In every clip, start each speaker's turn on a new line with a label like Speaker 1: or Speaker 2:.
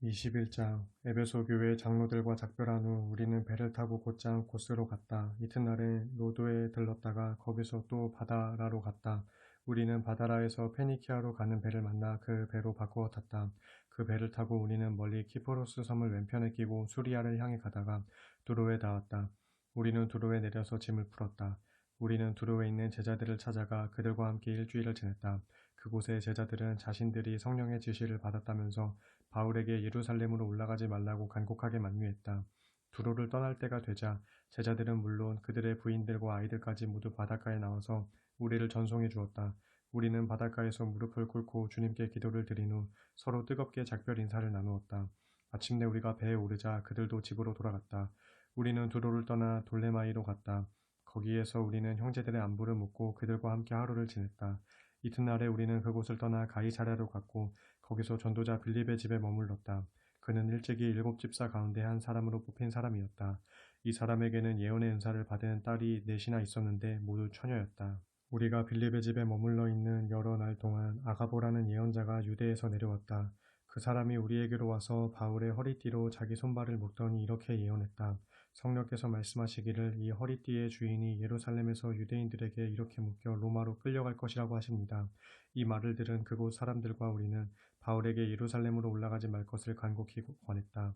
Speaker 1: 21장 에베소 교회 장로들과 작별한 후 우리는 배를 타고 곧장 고스로 갔다. 이튿날에 로도에 들렀다가 거기서 또 바다라로 갔다. 우리는 바다라에서 페니키아로 가는 배를 만나 그 배로 바꾸어 탔다. 그 배를 타고 우리는 멀리 키포로스 섬을 왼편에 끼고 수리아를 향해 가다가 두로에 닿았다. 우리는 두로에 내려서 짐을 풀었다. 우리는 두로에 있는 제자들을 찾아가 그들과 함께 일주일을 지냈다. 그곳의 제자들은 자신들이 성령의 지시를 받았다면서 바울에게 예루살렘으로 올라가지 말라고 간곡하게 만류했다. 두로를 떠날 때가 되자 제자들은 물론 그들의 부인들과 아이들까지 모두 바닷가에 나와서 우리를 전송해 주었다. 우리는 바닷가에서 무릎을 꿇고 주님께 기도를 드린 후 서로 뜨겁게 작별 인사를 나누었다. 마침내 우리가 배에 오르자 그들도 집으로 돌아갔다. 우리는 두로를 떠나 돌레마이로 갔다. 거기에서 우리는 형제들의 안부를 묻고 그들과 함께 하루를 지냈다. 이튿날에 우리는 그곳을 떠나 가이사랴로 갔고 거기서 전도자 빌립의 집에 머물렀다. 그는 일찍이 7집사 가운데 한 사람으로 뽑힌 사람이었다. 이 사람에게는 예언의 은사를 받은 딸이 넷이나 있었는데 모두 처녀였다. 우리가 빌립의 집에 머물러 있는 여러 날 동안 아가보라는 예언자가 유대에서 내려왔다. 그 사람이 우리에게로 와서 바울의 허리띠로 자기 손발을 묶더니 이렇게 예언했다. 성령께서 말씀하시기를 이 허리띠의 주인이 예루살렘에서 유대인들에게 이렇게 묶여 로마로 끌려갈 것이라고 하십니다. 이 말을 들은 그곳 사람들과 우리는 바울에게 예루살렘으로 올라가지 말 것을 간곡히 권했다.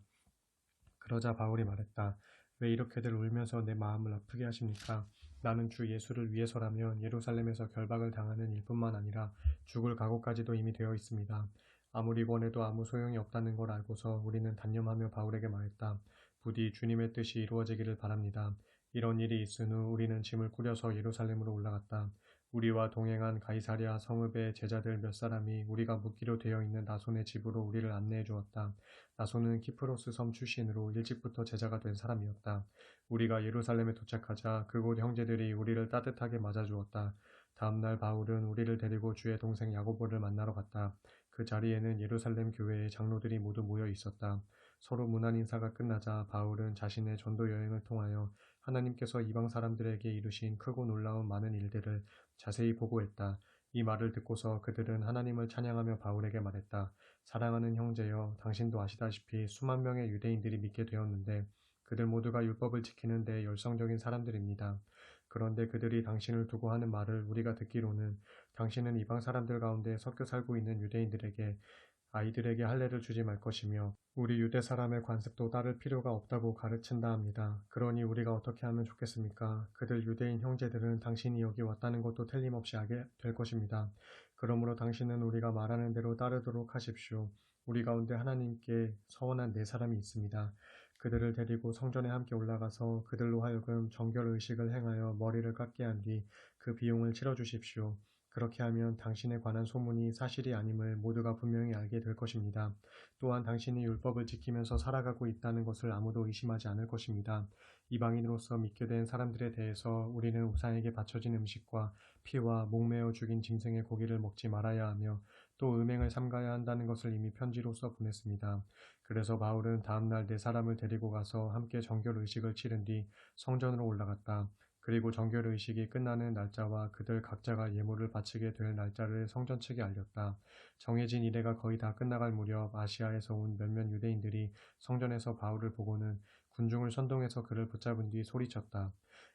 Speaker 1: 그러자 바울이 말했다. 왜 이렇게들 울면서 내 마음을 아프게 하십니까? 나는 주 예수를 위해서라면 예루살렘에서 결박을 당하는 일뿐만 아니라 죽을 각오까지도 이미 되어 있습니다. 아무리 권해도 아무 소용이 없다는 걸 알고서 우리는 단념하며 바울에게 말했다. 부디 주님의 뜻이 이루어지기를 바랍니다. 이런 일이 있은 후 우리는 짐을 꾸려서 예루살렘으로 올라갔다. 우리와 동행한 가이사랴 성읍의 제자들 몇 사람이 우리가 묵기로 되어 있는 나손의 집으로 우리를 안내해 주었다. 나손은 키프로스 섬 출신으로 일찍부터 제자가 된 사람이었다. 우리가 예루살렘에 도착하자 그곳 형제들이 우리를 따뜻하게 맞아주었다. 다음날 바울은 우리를 데리고 주의 동생 야고보를 만나러 갔다. 그 자리에는 예루살렘 교회의 장로들이 모두 모여 있었다. 서로 문안 인사가 끝나자 바울은 자신의 전도 여행을 통하여 하나님께서 이방 사람들에게 이루신 크고 놀라운 많은 일들을 자세히 보고했다. 이 말을 듣고서 그들은 하나님을 찬양하며 바울에게 말했다. 사랑하는 형제여, 당신도 아시다시피 수만 명의 유대인들이 믿게 되었는데 그들 모두가 율법을 지키는 데 열성적인 사람들입니다. 그런데 그들이 당신을 두고 하는 말을 우리가 듣기로는 당신은 이방 사람들 가운데 섞여 살고 있는 유대인들에게 아이들에게 할례를 주지 말 것이며 우리 유대 사람의 관습도 따를 필요가 없다고 가르친다 합니다. 그러니 우리가 어떻게 하면 좋겠습니까? 그들 유대인 형제들은 당신이 여기 왔다는 것도 틀림없이 알게 될 것입니다. 그러므로 당신은 우리가 말하는 대로 따르도록 하십시오. 우리 가운데 하나님께 서원한 네 사람이 있습니다. 그들을 데리고 성전에 함께 올라가서 그들로 하여금 정결 의식을 행하여 머리를 깎게 한 뒤 그 비용을 치러 주십시오. 그렇게 하면 당신에 관한 소문이 사실이 아님을 모두가 분명히 알게 될 것입니다. 또한 당신이 율법을 지키면서 살아가고 있다는 것을 아무도 의심하지 않을 것입니다. 이방인으로서 믿게 된 사람들에 대해서 우리는 우상에게 바쳐진 음식과 피와 목매어 죽인 짐승의 고기를 먹지 말아야 하며 또 음행을 삼가야 한다는 것을 이미 편지로써 보냈습니다. 그래서 바울은 다음날 네 사람을 데리고 가서 함께 정결 의식을 치른 뒤 성전으로 올라갔다. 그리고 정결 의식이 끝나는 날짜와 그들 각자가 예물을 바치게 될 날짜를 성전 측에 알렸다. 정해진 이래가 거의 다 끝나갈 무렵 아시아에서 온 몇몇 유대인들이 성전에서 바울을 보고는 군중을 선동해서 그를 붙잡은 뒤 소리쳤다.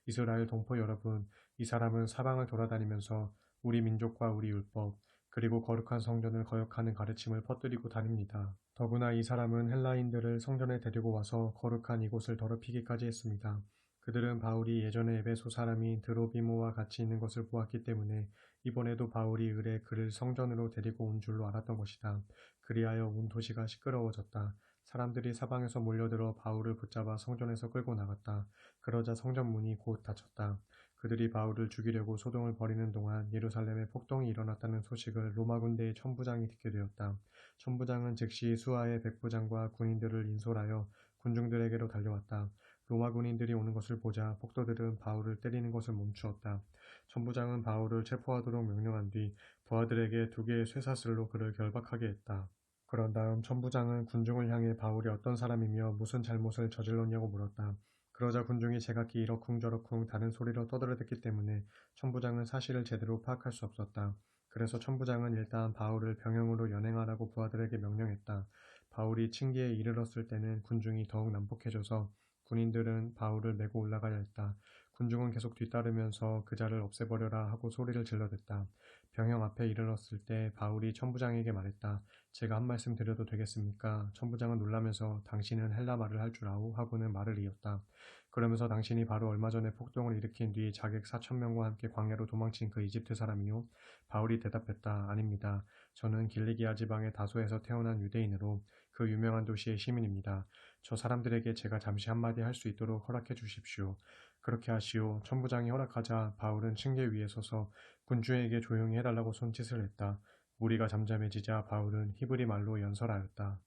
Speaker 1: 이스라엘 동포 여러분, 이 사람은 사방을 돌아다니면서 우리 민족과 우리 율법, 그리고 거룩한 성전을 거역하는 가르침을 퍼뜨리고 다닙니다. 더구나 이 사람은 헬라인들을 성전에 데리고 와서 거룩한 이곳을 더럽히기까지 했습니다. 그들은 바울이 예전에 에베소 사람인 드로비모와 같이 있는 것을 보았기 때문에 이번에도 바울이 을에 그를 성전으로 데리고 온 줄로 알았던 것이다. 그리하여 온 도시가 시끄러워졌다. 사람들이 사방에서 몰려들어 바울을 붙잡아 성전에서 끌고 나갔다. 그러자 성전 문이 곧 닫혔다. 그들이 바울을 죽이려고 소동을 벌이는 동안 예루살렘에 폭동이 일어났다는 소식을 로마 군대의 천부장이 듣게 되었다. 천부장은 즉시 수하의 백부장과 군인들을 인솔하여 군중들에게로 달려왔다. 로마 군인들이 오는 것을 보자 폭도들은 바울을 때리는 것을 멈추었다. 천부장은 바울을 체포하도록 명령한 뒤 부하들에게 2개의 쇠사슬로 그를 결박하게 했다. 그런 다음 천부장은 군중을 향해 바울이 어떤 사람이며 무슨 잘못을 저질렀냐고 물었다. 그러자 군중이 제각기 이러쿵저러쿵 다른 소리로 떠들어댔기 때문에 천부장은 사실을 제대로 파악할 수 없었다. 그래서 천부장은 일단 바울을 병영으로 연행하라고 부하들에게 명령했다. 바울이 층계에 이르렀을 때는 군중이 더욱 난폭해져서 군인들은 바울을 메고 올라가야 했다. 군중은 계속 뒤따르면서 그자를 없애버려라 하고 소리를 질러댔다. 병영 앞에 이르렀을 때 바울이 천부장에게 말했다. 제가 한 말씀 드려도 되겠습니까? 천부장은 놀라면서 당신은 헬라 말을 할 줄 아오? 하고는 말을 이었다. 그러면서 당신이 바로 얼마 전에 폭동을 일으킨 뒤 자객 4,000명과 함께 광야로 도망친 그 이집트 사람이요? 바울이 대답했다. 아닙니다. 저는 길리기아 지방의 다소에서 태어난 유대인으로 그 유명한 도시의 시민입니다. 저 사람들에게 제가 잠시 한마디 할 수 있도록 허락해 주십시오. 그렇게 하시오. 천부장이 허락하자 바울은 층계 위에 서서 군주에게 조용히 해달라고 손짓을 했다. 무리가 잠잠해지자 바울은 히브리 말로 연설하였다.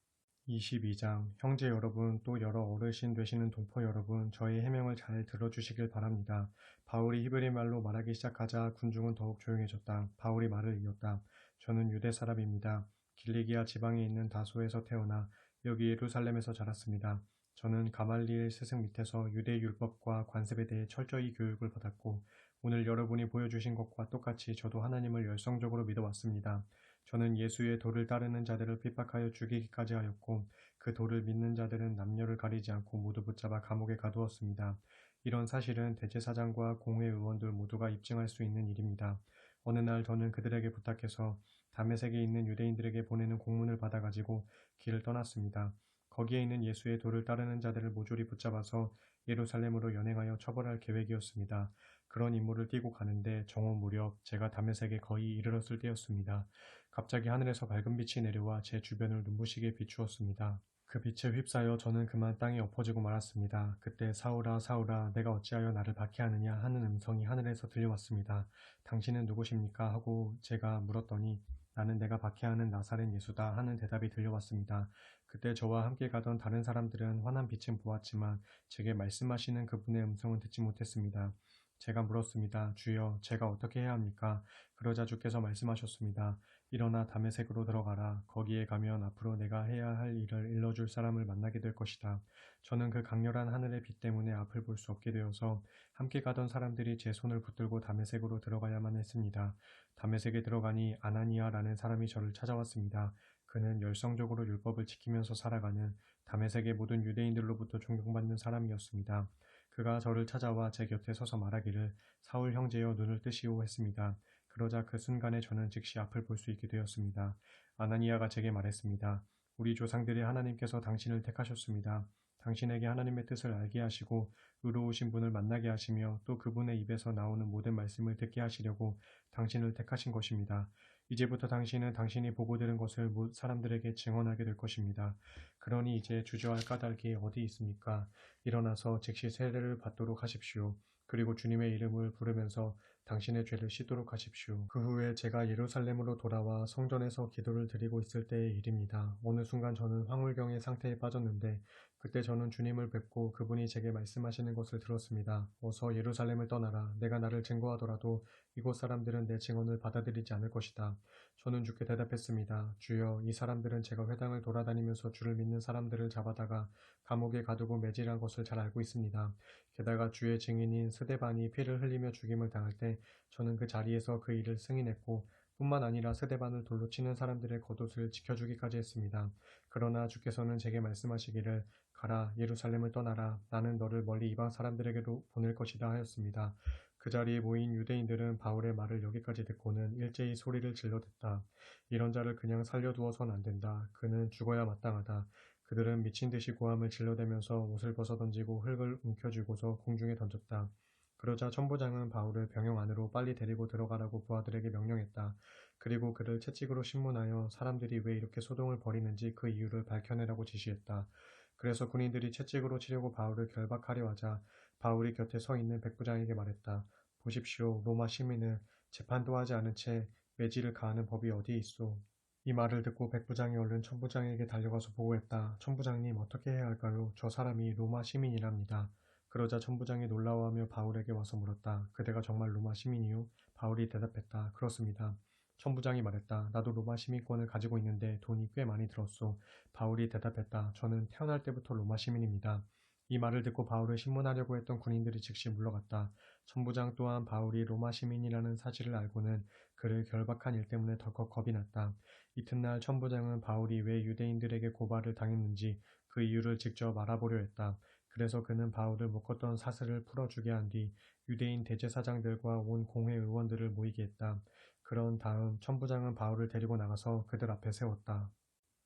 Speaker 1: 22장 형제 여러분 또 여러 어르신 되시는 동포 여러분 저의 해명을 잘 들어주시길 바랍니다. 바울이 히브리 말로 말하기 시작하자 군중은 더욱 조용해졌다. 바울이 말을 이었다. 저는 유대 사람입니다. 길리기아 지방에 있는 다소에서 태어나 여기 예루살렘에서 자랐습니다. 저는 가말리엘 스승 밑에서 유대 율법과 관습에 대해 철저히 교육을 받았고 오늘 여러분이 보여주신 것과 똑같이 저도 하나님을 열성적으로 믿어왔습니다. 저는 예수의 도를 따르는 자들을 핍박하여 죽이기까지 하였고 그 도를 믿는 자들은 남녀를 가리지 않고 모두 붙잡아 감옥에 가두었습니다. 이런 사실은 대제사장과 공회 의원들 모두가 입증할 수 있는 일입니다. 어느 날 저는 그들에게 부탁해서 다메섹에 있는 유대인들에게 보내는 공문을 받아가지고 길을 떠났습니다. 거기에 있는 예수의 도를 따르는 자들을 모조리 붙잡아서 예루살렘으로 연행하여 처벌할 계획이었습니다. 그런 임무를 띠고 가는데 정오 무렵 제가 다메섹에 거의 이르렀을 때였습니다. 갑자기 하늘에서 밝은 빛이 내려와 제 주변을 눈부시게 비추었습니다. 그 빛에 휩싸여 저는 그만 땅에 엎어지고 말았습니다. 그때 사울아 사울아 내가 어찌하여 나를 박해하느냐 하는 음성이 하늘에서 들려왔습니다. 당신은 누구십니까? 하고 제가 물었더니 나는 내가 박해하는 나사렛 예수다 하는 대답이 들려왔습니다. 그때 저와 함께 가던 다른 사람들은 환한 빛은 보았지만 제게 말씀하시는 그분의 음성은 듣지 못했습니다. 제가 물었습니다. 주여, 제가 어떻게 해야 합니까? 그러자 주께서 말씀하셨습니다. 일어나 다메섹으로 들어가라. 거기에 가면 앞으로 내가 해야 할 일을 일러줄 사람을 만나게 될 것이다. 저는 그 강렬한 하늘의 빛 때문에 앞을 볼 수 없게 되어서 함께 가던 사람들이 제 손을 붙들고 다메섹으로 들어가야만 했습니다. 다메섹에 들어가니 아나니아라는 사람이 저를 찾아왔습니다. 그는 열성적으로 율법을 지키면서 살아가는 다메섹의 모든 유대인들로부터 존경받는 사람이었습니다. 그가 저를 찾아와 제 곁에 서서 말하기를 사울 형제여 눈을 뜨시오 했습니다. 그러자 그 순간에 저는 즉시 앞을 볼 수 있게 되었습니다. 아나니아가 제게 말했습니다. 우리 조상들의 하나님께서 당신을 택하셨습니다. 당신에게 하나님의 뜻을 알게 하시고 의로우신 분을 만나게 하시며 또 그분의 입에서 나오는 모든 말씀을 듣게 하시려고 당신을 택하신 것입니다. 이제부터 당신은 당신이 보고 들은 것을 사람들에게 증언하게 될 것입니다. 그러니 이제 주저할 까닭이 어디 있습니까? 일어나서 즉시 세례를 받도록 하십시오. 그리고 주님의 이름을 부르면서 당신의 죄를 씻도록 하십시오. 그 후에 제가 예루살렘으로 돌아와 성전에서 기도를 드리고 있을 때의 일입니다. 어느 순간 저는 황홀경의 상태에 빠졌는데 그때 저는 주님을 뵙고 그분이 제게 말씀하시는 것을 들었습니다. 어서 예루살렘을 떠나라. 내가 나를 증거하더라도 이곳 사람들은 내 증언을 받아들이지 않을 것이다. 저는 주께 대답했습니다. 주여, 이 사람들은 제가 회당을 돌아다니면서 주를 믿는 사람들을 잡아다가 감옥에 가두고 매질한 것을 잘 알고 있습니다. 게다가 주의 증인인 스데반이 피를 흘리며 죽임을 당할 때 저는 그 자리에서 그 일을 승인했고 뿐만 아니라 스데반을 돌로 치는 사람들의 겉옷을 지켜주기까지 했습니다. 그러나 주께서는 제게 말씀하시기를 가라 예루살렘을 떠나라 나는 너를 멀리 이방 사람들에게로 보낼 것이다 하였습니다. 그 자리에 모인 유대인들은 바울의 말을 여기까지 듣고는 일제히 소리를 질러댔다. 이런 자를 그냥 살려두어선 안 된다. 그는 죽어야 마땅하다. 그들은 미친 듯이 고함을 질러대면서 옷을 벗어던지고 흙을 움켜쥐고서 공중에 던졌다. 그러자 천부장은 바울을 병영 안으로 빨리 데리고 들어가라고 부하들에게 명령했다. 그리고 그를 채찍으로 신문하여 사람들이 왜 이렇게 소동을 벌이는지 그 이유를 밝혀내라고 지시했다. 그래서 군인들이 채찍으로 치려고 바울을 결박하려 하자 바울이 곁에 서 있는 백부장에게 말했다. 보십시오. 로마 시민을 재판도 하지 않은 채 매질을 가하는 법이 어디에 있소. 이 말을 듣고 백부장이 얼른 천부장에게 달려가서 보고했다. 천부장님 어떻게 해야 할까요? 저 사람이 로마 시민이랍니다. 그러자 천부장이 놀라워하며 바울에게 와서 물었다. 그대가 정말 로마 시민이요? 바울이 대답했다. 그렇습니다. 천부장이 말했다. 나도 로마 시민권을 가지고 있는데 돈이 꽤 많이 들었소. 바울이 대답했다. 저는 태어날 때부터 로마 시민입니다. 이 말을 듣고 바울을 신문하려고 했던 군인들이 즉시 물러갔다. 천부장 또한 바울이 로마 시민이라는 사실을 알고는 그를 결박한 일 때문에 덜컥 겁이 났다. 이튿날 천부장은 바울이 왜 유대인들에게 고발을 당했는지 그 이유를 직접 알아보려 했다. 그래서 그는 바울을 묶었던 사슬을 풀어주게 한 뒤 유대인 대제사장들과 온 공회 의원들을 모이게 했다. 그런 다음 천부장은 바울을 데리고 나가서 그들 앞에 세웠다.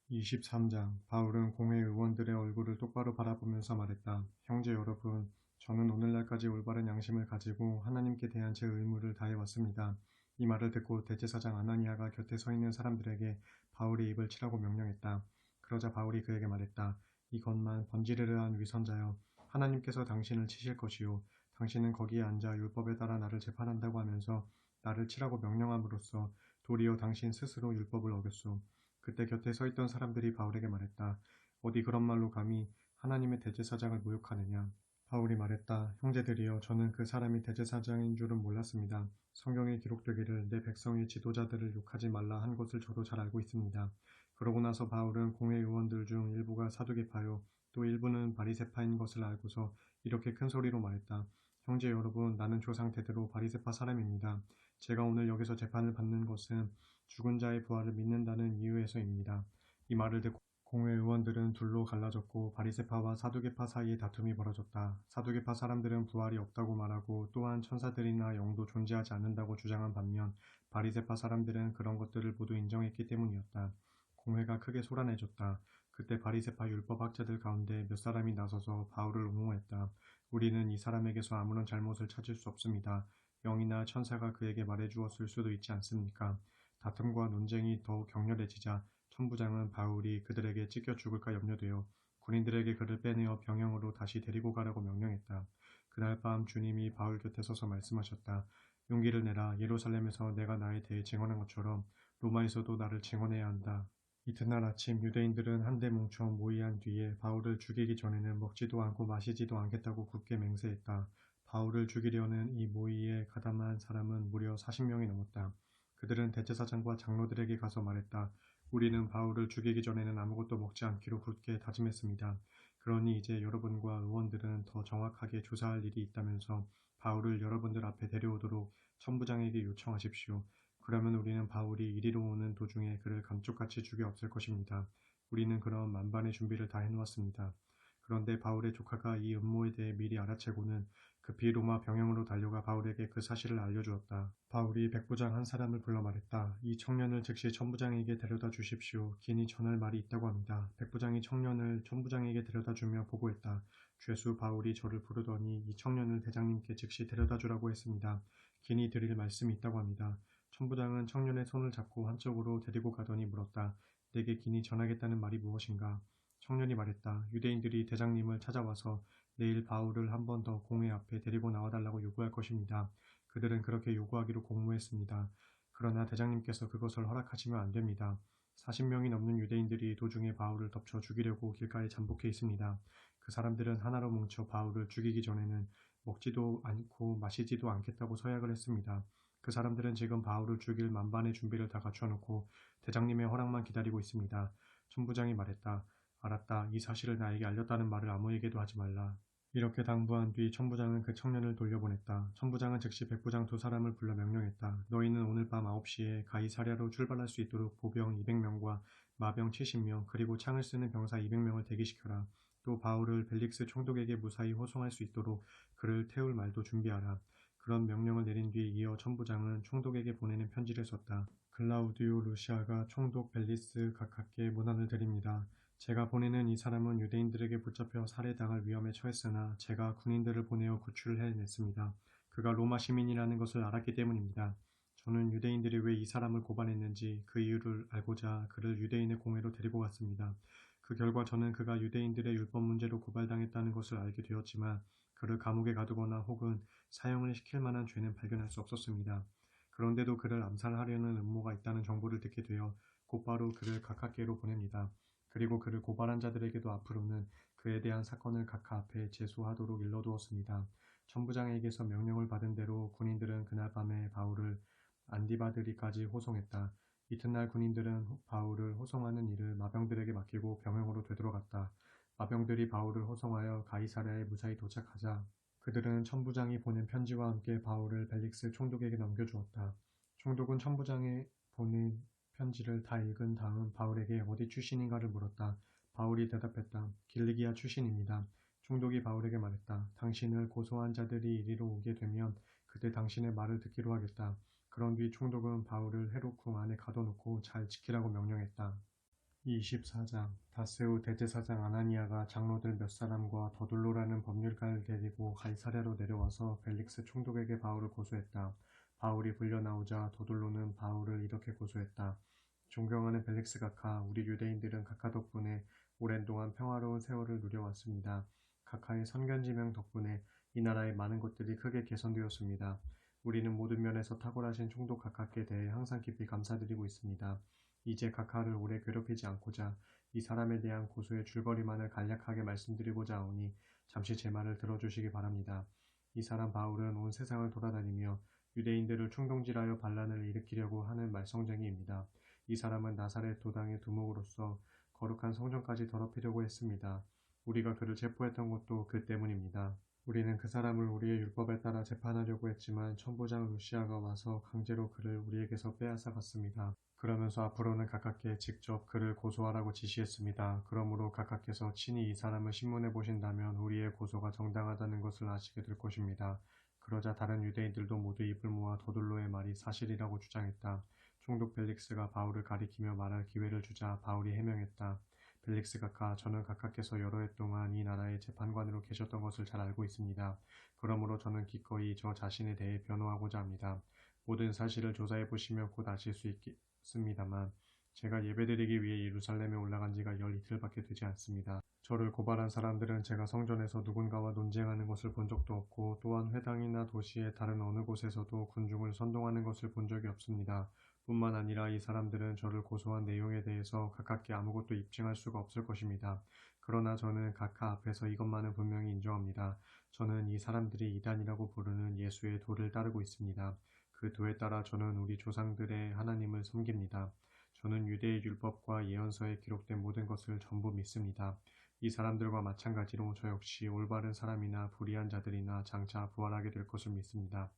Speaker 1: 23장 바울은 공회 의원들의 얼굴을 똑바로 바라보면서 말했다. 형제 여러분, 저는 오늘날까지 올바른 양심을 가지고 하나님께 대한 제 의무를 다해왔습니다. 이 말을 듣고 대제사장 아나니아가 곁에 서 있는 사람들에게 바울의 입을 치라고 명령했다. 그러자 바울이 그에게 말했다. 이것만 번지르르한 위선자여, 하나님께서 당신을 치실 것이요, 당신은 거기에 앉아 율법에 따라 나를 재판한다고 하면서 나를 치라고 명령함으로써 도리어 당신 스스로 율법을 어겼소. 그때 곁에 서 있던 사람들이 바울에게 말했다. 어디 그런 말로 감히 하나님의 대제사장을 모욕하느냐. 바울이 말했다. 형제들이여, 저는 그 사람이 대제사장인 줄은 몰랐습니다. 성경에 기록되기를 내 백성의 지도자들을 욕하지 말라 한 것을 저도 잘 알고 있습니다. 그러고 나서 바울은 공회 의원들 중 일부가 사두개파요, 또 일부는 바리새파인 것을 알고서 이렇게 큰 소리로 말했다. 형제 여러분, 나는 조상 대대로 바리새파 사람입니다. 제가 오늘 여기서 재판을 받는 것은 죽은 자의 부활을 믿는다는 이유에서입니다. 이 말을 듣고 공회 의원들은 둘로 갈라졌고 바리새파와 사두개파 사이에 다툼이 벌어졌다. 사두개파 사람들은 부활이 없다고 말하고 또한 천사들이나 영도 존재하지 않는다고 주장한 반면 바리새파 사람들은 그런 것들을 모두 인정했기 때문이었다. 공회가 크게 소란해졌다. 그때 바리새파 율법학자들 가운데 몇 사람이 나서서 바울을 옹호했다. 우리는 이 사람에게서 아무런 잘못을 찾을 수 없습니다. 영이나 천사가 그에게 말해주었을 수도 있지 않습니까? 다툼과 논쟁이 더욱 격렬해지자 천부장은 바울이 그들에게 찢겨 죽을까 염려되어 군인들에게 그를 빼내어 병영으로 다시 데리고 가라고 명령했다. 그날 밤 주님이 바울 곁에 서서 말씀하셨다. 용기를 내라. 예루살렘에서 내가 나에 대해 증언한 것처럼 로마에서도 나를 증언해야 한다. 이튿날 아침 유대인들은 한데 뭉쳐 모의한 뒤에 바울을 죽이기 전에는 먹지도 않고 마시지도 않겠다고 굳게 맹세했다. 바울을 죽이려는 이 모의에 가담한 사람은 무려 40명이 넘었다. 그들은 대제사장과 장로들에게 가서 말했다. 우리는 바울을 죽이기 전에는 아무것도 먹지 않기로 굳게 다짐했습니다. 그러니 이제 여러분과 의원들은 더 정확하게 조사할 일이 있다면서 바울을 여러분들 앞에 데려오도록 천부장에게 요청하십시오. 그러면 우리는 바울이 이리로 오는 도중에 그를 감쪽같이 죽여 없앨 것입니다. 우리는 그런 만반의 준비를 다 해놓았습니다. 그런데 바울의 조카가 이 음모에 대해 미리 알아채고는 급히 로마 병영으로 달려가 바울에게 그 사실을 알려주었다. 바울이 백부장 한 사람을 불러 말했다. 이 청년을 즉시 천부장에게 데려다 주십시오. 긴히 전할 말이 있다고 합니다. 백부장이 청년을 천부장에게 데려다 주며 보고했다. 죄수 바울이 저를 부르더니 이 청년을 대장님께 즉시 데려다 주라고 했습니다. 긴히 드릴 말씀이 있다고 합니다. 천부장은 청년의 손을 잡고 한쪽으로 데리고 가더니 물었다. 내게 긴히 전하겠다는 말이 무엇인가? 청년이 말했다. 유대인들이 대장님을 찾아와서 내일 바울을 한 번 더 공회 앞에 데리고 나와달라고 요구할 것입니다. 그들은 그렇게 요구하기로 공모했습니다. 그러나 대장님께서 그것을 허락하시면 안 됩니다. 40명이 넘는 유대인들이 도중에 바울을 덮쳐 죽이려고 길가에 잠복해 있습니다. 그 사람들은 하나로 뭉쳐 바울을 죽이기 전에는 먹지도 않고 마시지도 않겠다고 서약을 했습니다. 그 사람들은 지금 바울을 죽일 만반의 준비를 다 갖춰놓고 대장님의 허락만 기다리고 있습니다. 천부장이 말했다. 알았다. 이 사실을 나에게 알렸다는 말을 아무에게도 하지 말라. 이렇게 당부한 뒤 천부장은 그 청년을 돌려보냈다. 천부장은 즉시 백부장 두 사람을 불러 명령했다. 너희는 오늘 밤 9시에 가이사랴로 출발할 수 있도록 보병 200명과 마병 70명 그리고 창을 쓰는 병사 200명을 대기시켜라. 또 바울을 벨릭스 총독에게 무사히 호송할 수 있도록 그를 태울 말도 준비하라. 그런 명령을 내린 뒤 이어 천부장은 총독에게 보내는 편지를 썼다. 클라우디오 루시아가 총독 벨리스 각하께 문안을 드립니다. 제가 보내는 이 사람은 유대인들에게 붙잡혀 살해당할 위험에 처했으나 제가 군인들을 보내어 구출을 해냈습니다. 그가 로마 시민이라는 것을 알았기 때문입니다. 저는 유대인들이 왜 이 사람을 고발했는지 그 이유를 알고자 그를 유대인의 공회로 데리고 갔습니다. 그 결과 저는 그가 유대인들의 율법 문제로 고발당했다는 것을 알게 되었지만 그를 감옥에 가두거나 혹은 사형을 시킬 만한 죄는 발견할 수 없었습니다. 그런데도 그를 암살하려는 음모가 있다는 정보를 듣게 되어 곧바로 그를 각하께로 보냅니다. 그리고 그를 고발한 자들에게도 앞으로는 그에 대한 사건을 각하 앞에 제소하도록 일러두었습니다. 천부장에게서 명령을 받은 대로 군인들은 그날 밤에 바울을 안디바드리까지 호송했다. 이튿날 군인들은 바울을 호송하는 일을 마병들에게 맡기고 병영으로 되돌아갔다. 마병 마병들이 바울을 호송하여 가이사랴에 무사히 도착하자 그들은 천부장이 보낸 편지와 함께 바울을 벨릭스 총독에게 넘겨주었다. 총독은 천부장이 보낸 편지를 다 읽은 다음 바울에게 어디 출신인가를 물었다. 바울이 대답했다. 길리기아 출신입니다. 총독이 바울에게 말했다. 당신을 고소한 자들이 이리로 오게 되면 그때 당신의 말을 듣기로 하겠다. 그런 뒤 총독은 바울을 헤로궁 안에 가둬놓고 잘 지키라고 명령했다. 24장 다스우 대제사장 아나니아가 장로들 몇 사람과 더둘로라는 법률가를 데리고 가이사랴로 내려와서 벨릭스 총독에게 바울을 고소했다. 바울이 불려 나오자 더둘로는 바울을 이렇게 고소했다. 존경하는 벨릭스 각하, 우리 유대인들은 각하 덕분에 오랜 동안 평화로운 세월을 누려왔습니다. 각하의 선견지명 덕분에 이 나라의 많은 것들이 크게 개선되었습니다. 우리는 모든 면에서 탁월하신 총독 각하께 대해 항상 깊이 감사드리고 있습니다. 이제 각하를 오래 괴롭히지 않고자 이 사람에 대한 고소의 줄거리만을 간략하게 말씀드리고자 하오니 잠시 제 말을 들어주시기 바랍니다. 이 사람 바울은 온 세상을 돌아다니며 유대인들을 충동질하여 반란을 일으키려고 하는 말썽쟁이입니다. 이 사람은 나사렛 도당의 두목으로서 거룩한 성전까지 더럽히려고 했습니다. 우리가 그를 체포했던 것도 그 때문입니다. 우리는 그 사람을 우리의 율법에 따라 재판하려고 했지만 천부장 루시아가 와서 강제로 그를 우리에게서 빼앗아 갔습니다. 그러면서 앞으로는 각하께 직접 그를 고소하라고 지시했습니다. 그러므로 각하께서 친히 이 사람을 신문해 보신다면 우리의 고소가 정당하다는 것을 아시게 될 것입니다. 그러자 다른 유대인들도 모두 입을 모아 더둘로의 말이 사실이라고 주장했다. 총독 벨릭스가 바울을 가리키며 말할 기회를 주자 바울이 해명했다. 벨릭스 각하, 저는 각하께서 여러 해 동안 이 나라의 재판관으로 계셨던 것을 잘 알고 있습니다. 그러므로 저는 기꺼이 저 자신에 대해 변호하고자 합니다. 모든 사실을 조사해 보시면 곧 아실 수 있습니다만 제가 예배드리기 위해 예루살렘에 올라간 지가 열 이틀밖에 되지 않습니다. 저를 고발한 사람들은 제가 성전에서 누군가와 논쟁하는 것을 본 적도 없고 또한 회당이나 도시의 다른 어느 곳에서도 군중을 선동하는 것을 본 적이 없습니다. 뿐만 아니라 이 사람들은 저를 고소한 내용에 대해서 각하께 아무것도 입증할 수가 없을 것입니다. 그러나 저는 각하 앞에서 이것만은 분명히 인정합니다. 저는 이 사람들이 이단이라고 부르는 예수의 도를 따르고 있습니다. 그 도에 따라 저는 우리 조상들의 하나님을 섬깁니다. 저는 유대의 율법과 예언서에 기록된 모든 것을 전부 믿습니다. 이 사람들과 마찬가지로 저 역시 올바른 사람이나 불의한 자들이나 장차 부활하게 될 것을 믿습니다.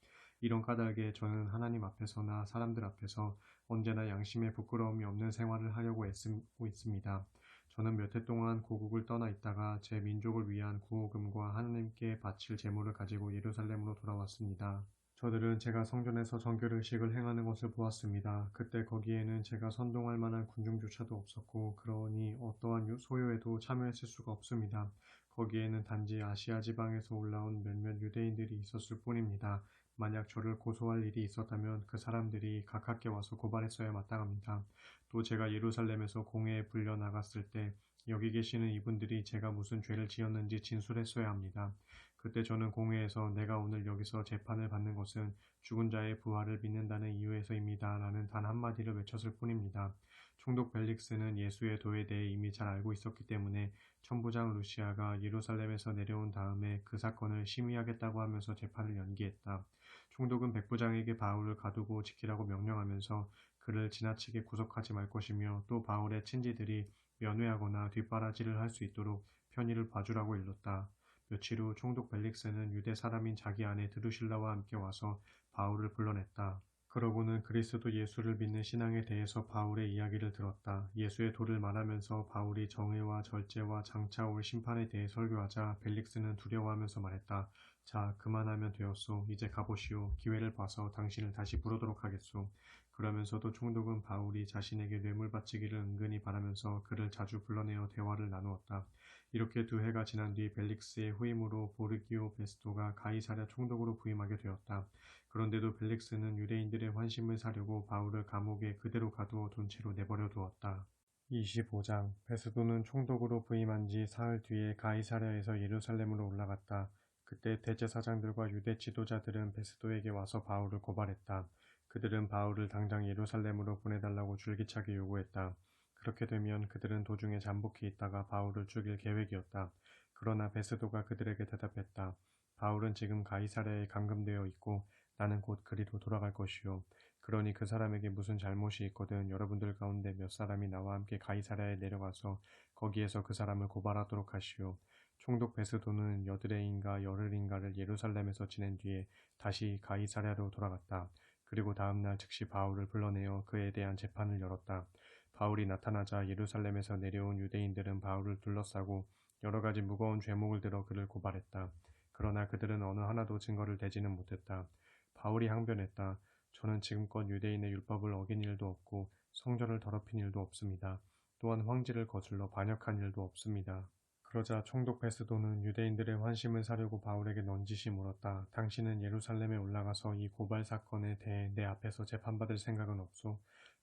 Speaker 1: 이런 까닭에 저는 하나님 앞에서나 사람들 앞에서 언제나 양심에 부끄러움이 없는 생활을 하려고 애쓰고 있습니다. 저는 몇 해 동안 고국을 떠나 있다가 제 민족을 위한 구호금과 하나님께 바칠 제물을 가지고 예루살렘으로 돌아왔습니다. 저들은 제가 성전에서 정결의식을 행하는 것을 보았습니다. 그때 거기에는 제가 선동할 만한 군중조차도 없었고 그러니 어떠한 소요에도 참여했을 수가 없습니다. 거기에는 단지 아시아 지방에서 올라온 몇몇 유대인들이 있었을 뿐입니다. 만약 저를 고소할 일이 있었다면 그 사람들이 각하께 와서 고발했어야 마땅합니다. 또 제가 예루살렘에서 공회에 불려 나갔을 때 여기 계시는 이분들이 제가 무슨 죄를 지었는지 진술했어야 합니다. 그때 저는 공회에서 내가 오늘 여기서 재판을 받는 것은 죽은 자의 부활을 믿는다는 이유에서입니다. 라는 단 한마디를 외쳤을 뿐입니다. 총독 벨릭스는 예수의 도에 대해 이미 잘 알고 있었기 때문에 천부장 루시아가 예루살렘에서 내려온 다음에 그 사건을 심의하겠다고 하면서 재판을 연기했다. 총독은 백부장에게 바울을 가두고 지키라고 명령하면서 그를 지나치게 구속하지 말 것이며 또 바울의 친지들이 면회하거나 뒷바라지를 할 수 있도록 편의를 봐주라고 일렀다. 며칠 후 총독 벨릭스는 유대 사람인 자기 아내 드루실라와 함께 와서 바울을 불러냈다. 그러고는 그리스도 예수를 믿는 신앙에 대해서 바울의 이야기를 들었다. 예수의 도를 말하면서 바울이 정의와 절제와 장차 올 심판에 대해 설교하자 벨릭스는 두려워하면서 말했다. 자, 그만하면 되었소. 이제 가보시오. 기회를 봐서 당신을 다시 부르도록 하겠소. 그러면서도 총독은 바울이 자신에게 뇌물 바치기를 은근히 바라면서 그를 자주 불러내어 대화를 나누었다. 이렇게 두 해가 지난 뒤 벨릭스의 후임으로 보르기오 베스토가 가이사랴 총독으로 부임하게 되었다. 그런데도 벨릭스는 유대인들의 환심을 사려고 바울을 감옥에 그대로 가두어 둔 채로 내버려 두었다. 25장 베스도는 총독으로 부임한 지 사흘 뒤에 가이사랴에서 예루살렘으로 올라갔다. 그때 대제사장들과 유대 지도자들은 베스도에게 와서 바울을 고발했다. 그들은 바울을 당장 예루살렘으로 보내달라고 줄기차게 요구했다. 그렇게 되면 그들은 도중에 잠복해 있다가 바울을 죽일 계획이었다. 그러나 베스도가 그들에게 대답했다. 바울은 지금 가이사랴에 감금되어 있고 나는 곧 그리로 돌아갈 것이요. 그러니 그 사람에게 무슨 잘못이 있거든 여러분들 가운데 몇 사람이 나와 함께 가이사랴에 내려가서 거기에서 그 사람을 고발하도록 하시오. 총독 베스도는 여드레인가 열흘인가를 예루살렘에서 지낸 뒤에 다시 가이사랴로 돌아갔다. 그리고 다음날 즉시 바울을 불러내어 그에 대한 재판을 열었다. 바울이 나타나자 예루살렘에서 내려온 유대인들은 바울을 둘러싸고 여러 가지 무거운 죄목을 들어 그를 고발했다. 그러나 그들은 어느 하나도 증거를 대지는 못했다. 바울이 항변했다. 저는 지금껏 유대인의 율법을 어긴 일도 없고 성전을 더럽힌 일도 없습니다. 또한 황제를 거슬러 반역한 일도 없습니다. 그러자 총독 베스도는 유대인들의 환심을 사려고 바울에게 넌지시 물었다. 당신은 예루살렘에 올라가서 이 고발 사건에 대해 내 앞에서 재판받을 생각은 없소?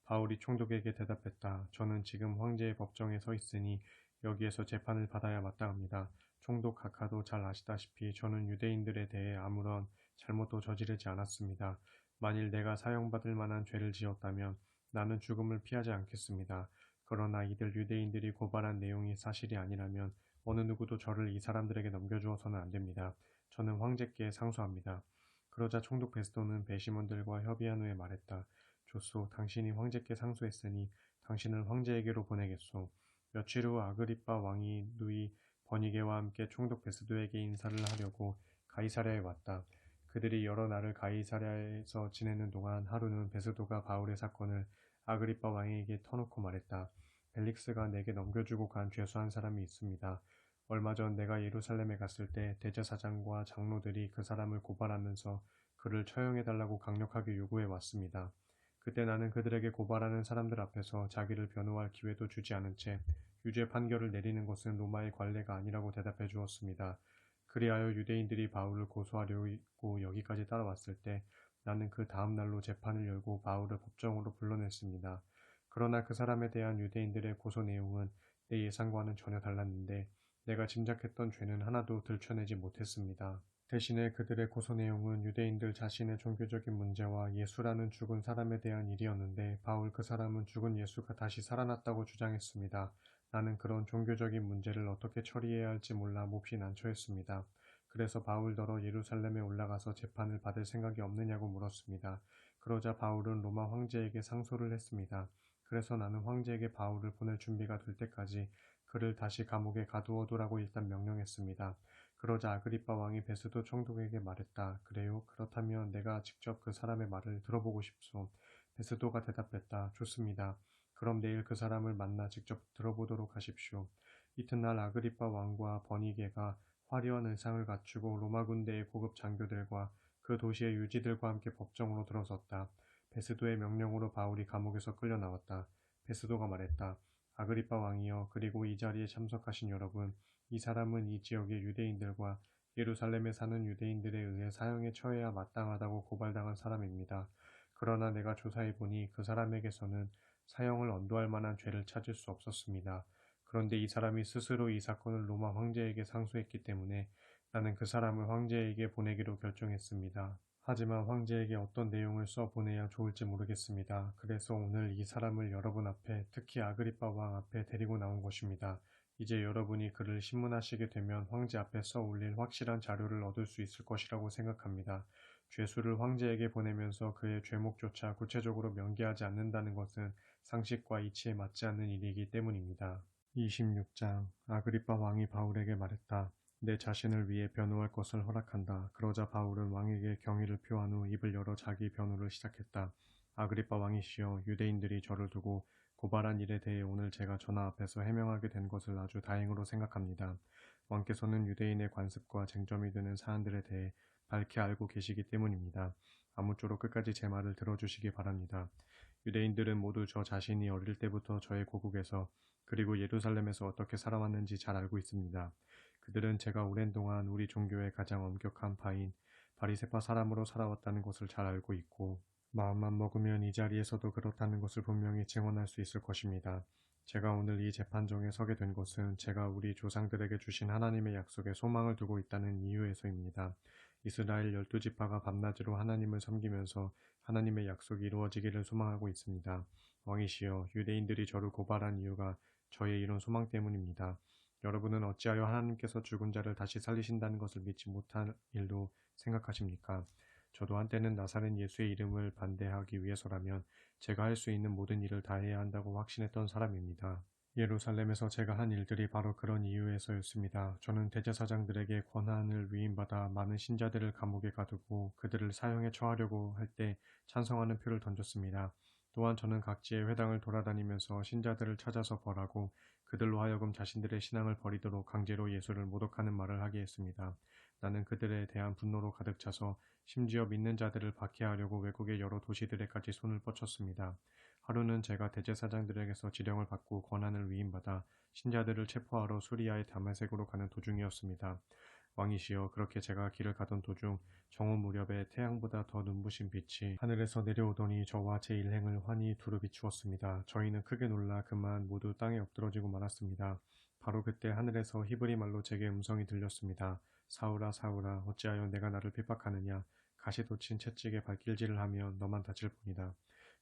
Speaker 1: 바울이 총독에게 대답했다. 저는 지금 황제의 법정에 서 있으니 여기에서 재판을 받아야 마땅합니다. 총독 각하도 잘 아시다시피 저는 유대인들에 대해 아무런 잘못도 저지르지 않았습니다. 만일 내가 사형받을 만한 죄를 지었다면 나는 죽음을 피하지 않겠습니다. 그러나 이들 유대인들이 고발한 내용이 사실이 아니라면 어느 누구도 저를 이 사람들에게 넘겨주어서는 안 됩니다. 저는 황제께 상소합니다. 그러자 총독 베스도는 배심원들과 협의한 후에 말했다. 좋소, 당신이 황제께 상소했으니 당신을 황제에게로 보내겠소. 며칠 후 아그리빠 왕이 누이 버니게와 함께 총독 베스도에게 인사를 하려고 가이사랴에 왔다. 그들이 여러 날을 가이사랴에서 지내는 동안 하루는 베스도가 바울의 사건을 아그리빠 왕에게 터놓고 말했다. 벨릭스가 내게 넘겨주고 간 죄수한 사람이 있습니다. 얼마 전 내가 예루살렘에 갔을 때 대제사장과 장로들이 그 사람을 고발하면서 그를 처형해달라고 강력하게 요구해 왔습니다. 그때 나는 그들에게 고발하는 사람들 앞에서 자기를 변호할 기회도 주지 않은 채 유죄 판결을 내리는 것은 로마의 관례가 아니라고 대답해 주었습니다. 그리하여 유대인들이 바울을 고소하려고 여기까지 따라왔을 때 나는 그 다음 날로 재판을 열고 바울을 법정으로 불러냈습니다. 그러나 그 사람에 대한 유대인들의 고소 내용은 내 예상과는 전혀 달랐는데 내가 짐작했던 죄는 하나도 들춰내지 못했습니다. 대신에 그들의 고소 내용은 유대인들 자신의 종교적인 문제와 예수라는 죽은 사람에 대한 일이었는데 바울 그 사람은 죽은 예수가 다시 살아났다고 주장했습니다. 나는 그런 종교적인 문제를 어떻게 처리해야 할지 몰라 몹시 난처했습니다. 그래서 바울더러 예루살렘에 올라가서 재판을 받을 생각이 없느냐고 물었습니다. 그러자 바울은 로마 황제에게 상소를 했습니다. 그래서 나는 황제에게 바울을 보낼 준비가 될 때까지 그를 다시 감옥에 가두어두라고 일단 명령했습니다. 그러자 아그리빠 왕이 베스도 총독에게 말했다. 그래요? 그렇다면 내가 직접 그 사람의 말을 들어보고 싶소. 베스도가 대답했다. 좋습니다. 그럼 내일 그 사람을 만나 직접 들어보도록 하십시오. 이튿날 아그리빠 왕과 버니게가 화려한 의상을 갖추고 로마 군대의 고급 장교들과 그 도시의 유지들과 함께 법정으로 들어섰다. 베스도의 명령으로 바울이 감옥에서 끌려 나왔다. 베스도가 말했다. 아그리빠 왕이여, 그리고 이 자리에 참석하신 여러분, 이 사람은 이 지역의 유대인들과 예루살렘에 사는 유대인들에 의해 사형에 처해야 마땅하다고 고발당한 사람입니다. 그러나 내가 조사해보니 그 사람에게서는 사형을 언도할 만한 죄를 찾을 수 없었습니다. 그런데 이 사람이 스스로 이 사건을 로마 황제에게 상소했기 때문에 나는 그 사람을 황제에게 보내기로 결정했습니다. 하지만 황제에게 어떤 내용을 써 보내야 좋을지 모르겠습니다. 그래서 오늘 이 사람을 여러분 앞에, 특히 아그리빠 왕 앞에 데리고 나온 것입니다. 이제 여러분이 그를 신문하시게 되면 황제 앞에 써 올릴 확실한 자료를 얻을 수 있을 것이라고 생각합니다. 죄수를 황제에게 보내면서 그의 죄목조차 구체적으로 명기하지 않는다는 것은 상식과 이치에 맞지 않는 일이기 때문입니다. 26장. 아그리빠 왕이 바울에게 말했다. 내 자신을 위해 변호할 것을 허락한다. 그러자 바울은 왕에게 경의를 표한 후 입을 열어 자기 변호를 시작했다. 아그리빠 왕이시여, 유대인들이 저를 두고 고발한 일에 대해 오늘 제가 전하 앞에서 해명하게 된 것을 아주 다행으로 생각합니다. 왕께서는 유대인의 관습과 쟁점이 되는 사안들에 대해 밝히 알고 계시기 때문입니다. 아무쪼록 끝까지 제 말을 들어주시기 바랍니다. 유대인들은 모두 저 자신이 어릴 때부터 저의 고국에서 그리고 예루살렘에서 어떻게 살아왔는지 잘 알고 있습니다. 그들은 제가 오랜 동안 우리 종교의 가장 엄격한 파인 바리새파 사람으로 살아왔다는 것을 잘 알고 있고 마음만 먹으면 이 자리에서도 그렇다는 것을 분명히 증언할 수 있을 것입니다. 제가 오늘 이 재판정에 서게 된 것은 제가 우리 조상들에게 주신 하나님의 약속에 소망을 두고 있다는 이유에서입니다. 이스라엘 12지파가 밤낮으로 하나님을 섬기면서 하나님의 약속이 이루어지기를 소망하고 있습니다. 왕이시여, 유대인들이 저를 고발한 이유가 저의 이런 소망 때문입니다. 여러분은 어찌하여 하나님께서 죽은 자를 다시 살리신다는 것을 믿지 못할 일도 생각하십니까? 저도 한때는 나사렛 예수의 이름을 반대하기 위해서라면 제가 할 수 있는 모든 일을 다해야 한다고 확신했던 사람입니다. 예루살렘에서 제가 한 일들이 바로 그런 이유에서였습니다. 저는 대제사장들에게 권한을 위임받아 많은 신자들을 감옥에 가두고 그들을 사형에 처하려고 할 때 찬성하는 표를 던졌습니다. 또한 저는 각지의 회당을 돌아다니면서 신자들을 찾아서 벌하고 그들로 하여금 자신들의 신앙을 버리도록 강제로 예수를 모독하는 말을 하게 했습니다. 나는 그들에 대한 분노로 가득 차서 심지어 믿는 자들을 박해하려고 외국의 여러 도시들에까지 손을 뻗쳤습니다. 하루는 제가 대제사장들에게서 지령을 받고 권한을 위임받아 신자들을 체포하러 수리아의 다메섹으로 가는 도중이었습니다. 왕이시여, 그렇게 제가 길을 가던 도중 정오 무렵에 태양보다 더 눈부신 빛이 하늘에서 내려오더니 저와 제 일행을 환히 두루 비추었습니다. 저희는 크게 놀라 그만 모두 땅에 엎드러지고 말았습니다. 바로 그때 하늘에서 히브리 말로 제게 음성이 들렸습니다. 사울아, 사울아, 어찌하여 내가 나를 핍박하느냐? 가시돋친 채찍에 발길질을 하며 너만 다칠 뿐이다.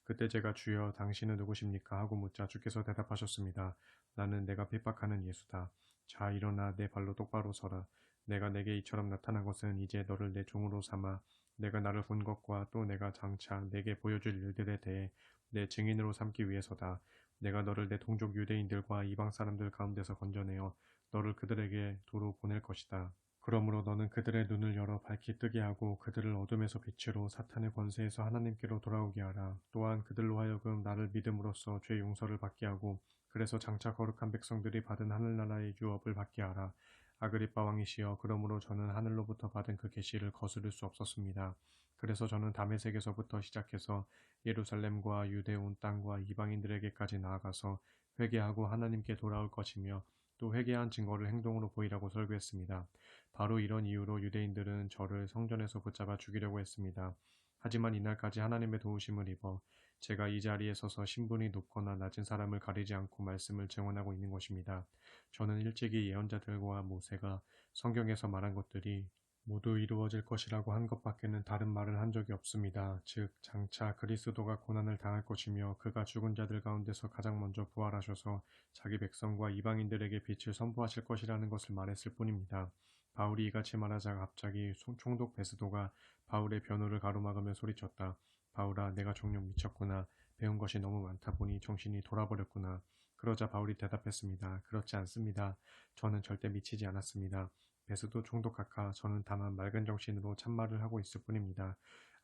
Speaker 1: 그때 제가 주여 당신은 누구십니까? 하고 묻자 주께서 대답하셨습니다. 나는 내가 핍박하는 예수다. 자, 일어나 내 발로 똑바로 서라. 내가 내게 이처럼 나타난 것은 이제 너를 내 종으로 삼아 내가 나를 본 것과 또 내가 장차 내게 보여줄 일들에 대해 내 증인으로 삼기 위해서다. 내가 너를 내 동족 유대인들과 이방 사람들 가운데서 건져내어 너를 그들에게 도로 보낼 것이다. 그러므로 너는 그들의 눈을 열어 밝히 뜨게 하고 그들을 어둠에서 빛으로 사탄의 권세에서 하나님께로 돌아오게 하라. 또한 그들로 하여금 나를 믿음으로써 죄 용서를 받게 하고 그래서 장차 거룩한 백성들이 받은 하늘나라의 유업을 받게 하라. 아그리빠 왕이시여, 그러므로 저는 하늘로부터 받은 그 계시를 거스를 수 없었습니다. 그래서 저는 다메섹에서부터 시작해서 예루살렘과 유대 온 땅과 이방인들에게까지 나아가서 회개하고 하나님께 돌아올 것이며 또 회개한 증거를 행동으로 보이라고 설교했습니다. 바로 이런 이유로 유대인들은 저를 성전에서 붙잡아 죽이려고 했습니다. 하지만 이날까지 하나님의 도우심을 입어 제가 이 자리에 서서 신분이 높거나 낮은 사람을 가리지 않고 말씀을 증언하고 있는 것입니다. 저는 일찍이 예언자들과 모세가 성경에서 말한 것들이 모두 이루어질 것이라고 한 것밖에는 다른 말을 한 적이 없습니다. 즉, 장차 그리스도가 고난을 당할 것이며 그가 죽은 자들 가운데서 가장 먼저 부활하셔서 자기 백성과 이방인들에게 빛을 선포하실 것이라는 것을 말했을 뿐입니다. 바울이 이같이 말하자 갑자기 총독 베스도가 바울의 변호를 가로막으며 소리쳤다. 바울아, 내가 정녕 미쳤구나. 배운 것이 너무 많다 보니 정신이 돌아버렸구나. 그러자 바울이 대답했습니다. 그렇지 않습니다. 저는 절대 미치지 않았습니다. 베스도 총독각하, 저는 다만 맑은 정신으로 참말을 하고 있을 뿐입니다.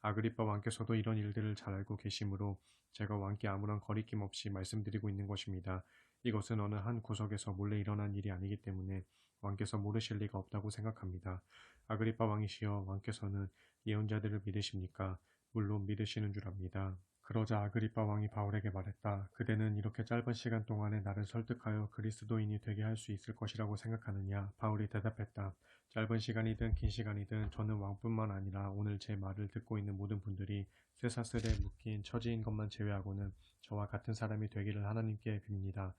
Speaker 1: 아그리빠 왕께서도 이런 일들을 잘 알고 계시므로 제가 왕께 아무런 거리낌 없이 말씀드리고 있는 것입니다. 이것은 어느 한 구석에서 몰래 일어난 일이 아니기 때문에 왕께서 모르실 리가 없다고 생각합니다. 아그리빠 왕이시여, 왕께서는 예언자들을 믿으십니까? 물론 믿으시는 줄 압니다. 그러자 아그리빠 왕이 바울에게 말했다. 그대는 이렇게 짧은 시간 동안에 나를 설득하여 그리스도인이 되게 할 수 있을 것이라고 생각하느냐? 바울이 대답했다. 짧은 시간이든 긴 시간이든 저는 왕뿐만 아니라 오늘 제 말을 듣고 있는 모든 분들이 쇠사슬에 묶인 처지인 것만 제외하고는 저와 같은 사람이 되기를 하나님께 빕니다.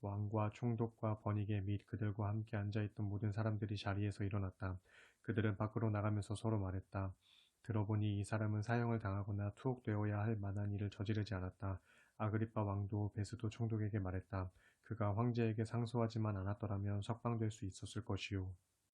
Speaker 1: 왕과 총독과 번이게 및 그들과 함께 앉아있던 모든 사람들이 자리에서 일어났다. 그들은 밖으로 나가면서 서로 말했다. 들어보니 이 사람은 사형을 당하거나 투옥되어야 할 만한 일을 저지르지 않았다. 아그리빠 왕도 베스도 총독에게 말했다. 그가 황제에게 상소하지만 않았더라면 석방될 수 있었을 것이요.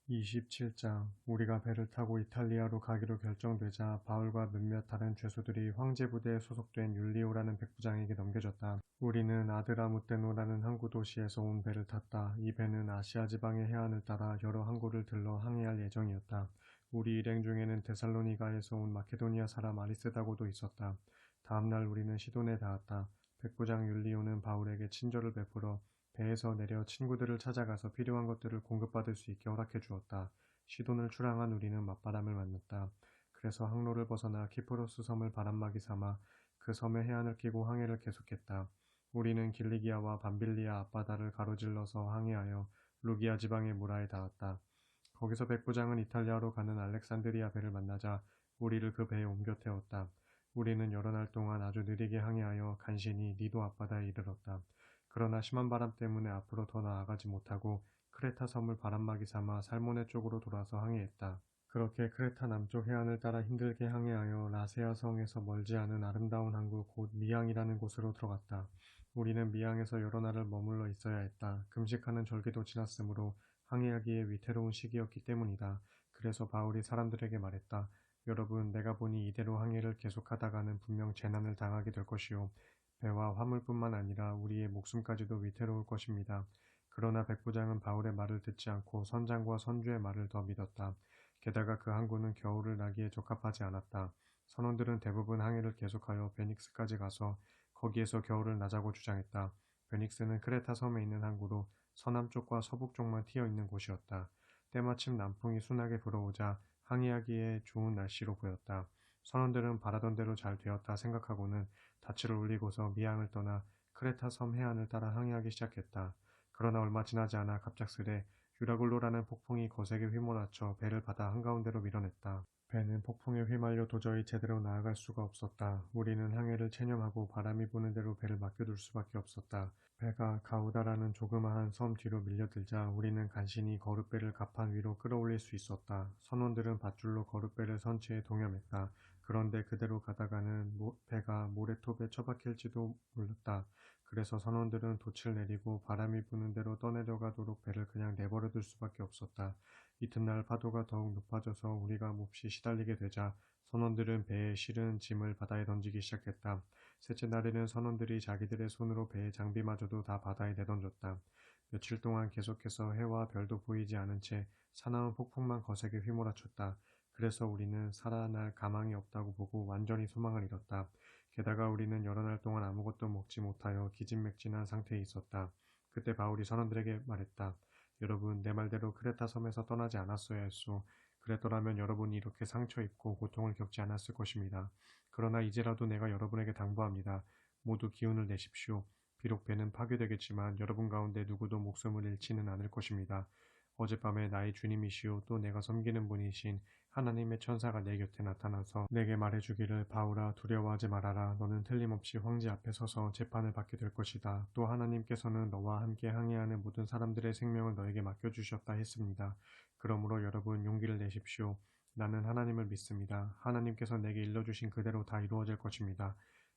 Speaker 1: 27장. 우리가 배를 타고 이탈리아로 가기로 결정되자 바울과 몇몇 다른 죄수들이 황제 부대에 소속된 율리오라는 백부장에게 넘겨졌다. 우리는 아드라무테노라는 항구 도시에서 온 배를 탔다. 이 배는 아시아 지방의 해안을 따라 여러 항구를 들러 항해할 예정이었다. 우리 일행 중에는 데살로니가에서 온 마케도니아 사람 아리스다고도 있었다. 다음날 우리는 시돈에 닿았다. 백부장 율리오는 바울에게 친절을 베풀어 배에서 내려 친구들을 찾아가서 필요한 것들을 공급받을 수 있게 허락해 주었다. 시돈을 출항한 우리는 맞바람을 만났다. 그래서 항로를 벗어나 키프로스 섬을 바람막이 삼아 그 섬의 해안을 끼고 항해를 계속했다. 우리는 길리기아와 밤빌리아 앞바다를 가로질러서 항해하여 루기아 지방의 무라에 닿았다. 거기서 백부장은 이탈리아로 가는 알렉산드리아 배를 만나자 우리를 그 배에 옮겨 태웠다. 우리는 여러 날 동안 아주 느리게 항해하여 간신히 니도 앞바다에 이르렀다. 그러나 심한 바람 때문에 앞으로 더 나아가지 못하고 크레타 섬을 바람막이 삼아 살모네 쪽으로 돌아서 항해했다. 그렇게 크레타 남쪽 해안을 따라 힘들게 항해하여 라세아 성에서 멀지 않은 아름다운 항구 곧 미항이라는 곳으로 들어갔다. 우리는 미항에서 여러 날을 머물러 있어야 했다. 금식하는 절기도 지났으므로 항해하기에 위태로운 시기였기 때문이다. 그래서 바울이 사람들에게 말했다. 여러분, 내가 보니 이대로 항해를 계속하다가는 분명 재난을 당하게 될 것이요. 배와 화물뿐만 아니라 우리의 목숨까지도 위태로울 것입니다. 그러나 백부장은 바울의 말을 듣지 않고 선장과 선주의 말을 더 믿었다. 게다가 그 항구는 겨울을 나기에 적합하지 않았다. 선원들은 대부분 항해를 계속하여 베닉스까지 가서 거기에서 겨울을 나자고 주장했다. 베닉스는 크레타 섬에 있는 항구로 서남쪽과 서북쪽만 트여 있는 곳이었다. 때마침 남풍이 순하게 불어오자 항해하기에 좋은 날씨로 보였다. 선원들은 바라던 대로 잘 되었다 생각하고는 닻을 올리고서 미항을 떠나 크레타 섬 해안을 따라 항해하기 시작했다. 그러나 얼마 지나지 않아 갑작스레 유라굴로라는 폭풍이 거세게 휘몰아쳐 배를 바다 한가운데로 밀어냈다. 배는 폭풍에 휘말려 도저히 제대로 나아갈 수가 없었다. 우리는 항해를 체념하고 바람이 부는 대로 배를 맡겨둘 수밖에 없었다. 배가 가우다라는 조그마한 섬 뒤로 밀려들자 우리는 간신히 거룻배를 갑판 위로 끌어올릴 수 있었다. 선원들은 밧줄로 거룻배를 선 채 동염했다. 그런데 그대로 가다가는 배가 모래톱에 처박힐지도 몰랐다. 그래서 선원들은 돛을 내리고 바람이 부는 대로 떠내려가도록 배를 그냥 내버려 둘 수밖에 없었다. 이튿날 파도가 더욱 높아져서 우리가 몹시 시달리게 되자 선원들은 배에 실은 짐을 바다에 던지기 시작했다. 셋째 날에는 선원들이 자기들의 손으로 배의 장비마저도 다 바다에 내던졌다. 며칠 동안 계속해서 해와 별도 보이지 않은 채 사나운 폭풍만 거세게 휘몰아쳤다. 그래서 우리는 살아날 가망이 없다고 보고 완전히 소망을 잃었다. 게다가 우리는 여러 날 동안 아무것도 먹지 못하여 기진맥진한 상태에 있었다. 그때 바울이 선원들에게 말했다. 여러분, 내 말대로 크레타 섬에서 떠나지 않았어야 했소. 그랬더라면 여러분이 이렇게 상처 입고 고통을 겪지 않았을 것입니다. 그러나 이제라도 내가 여러분에게 당부합니다. 모두 기운을 내십시오. 비록 배는 파괴되겠지만 여러분 가운데 누구도 목숨을 잃지는 않을 것입니다. 어젯밤에 나의 주님이시오 또 내가 섬기는 분이신 하나님의 천사가 내 곁에 나타나서 내게 말해주기를 바울아 두려워하지 말아라. 너는 틀림없이 황제 앞에 서서 재판을 받게 될 것이다. 또 하나님께서는 너와 함께 항해하는 모든 사람들의 생명을 너에게 맡겨주셨다 했습니다. 그러므로 여러분 용기를 내십시오. 나는 하나님을 믿습니다. 하나님께서 내게 일러주신 그대로 다 이루어질 것입니다.